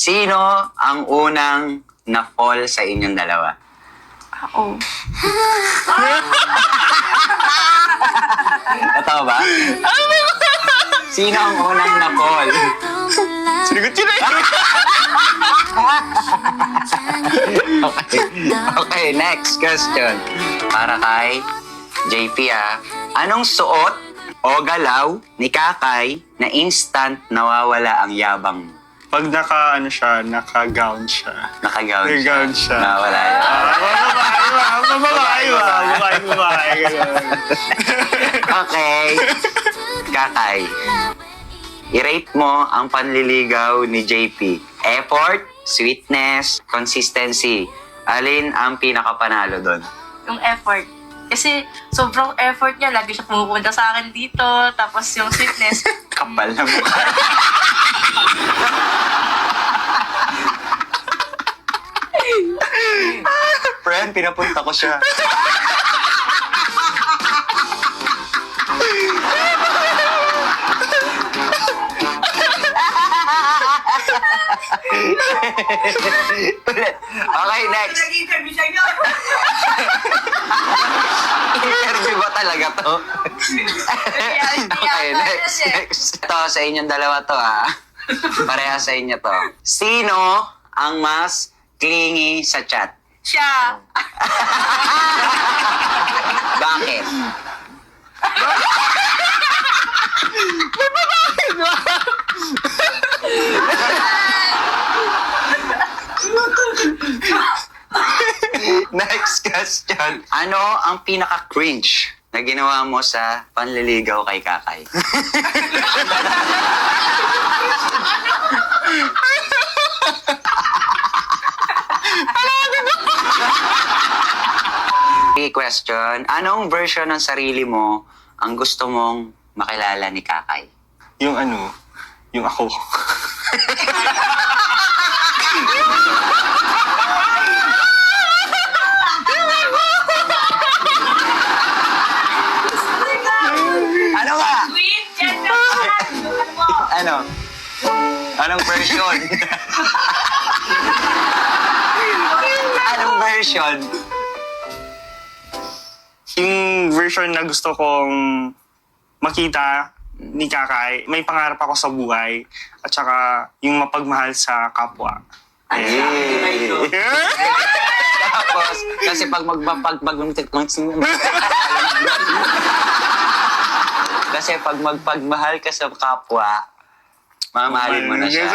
Sino ang unang na-fall sa inyong dalawa? Ako. Totoo ba? Sino ang unang na-fall? Sinigot yun eh. Okay, next question. Para kay JP Anong suot o galaw ni Kakay na instant nawawala ang yabang mo? Pag naka-gown siya. Nakagawn siya. Naka-gown siya. Nawawala yun. Babae. Okay. Kakay. I-rate mo ang panliligaw ni JP. Effort, sweetness, consistency. Alin ang pinakapanalo doon? Yung effort. Kasi sobrang effort niya. Lagi siya pumupunta sa akin dito. Tapos yung sweetness. Kapal na mukha. Friend, pinapunta ko siya. Okay, next. Interview ba talaga to? Okay, next. Ito, sa inyong dalawa to Pareha sa inyo to. Sino ang mas clingy sa chat? Siya. Bakit? Next question. Ano ang pinaka-cringe na ginawa mo sa panliligaw kay Kakay? Question. Anong version ng sarili mo ang gusto mong makilala ni Kakay? Yung ako. Ano ba? Sweet, gentleman. Ano? Anong version? Anong version? Yung version na gusto kong makita ni Kakay, may pangarap ako sa buhay. At saka yung mapagmahal sa kapwa. Ay! Tapos, kasi pag kasi pag magpagmahal ka sa kapwa, mamahalin mo na siya.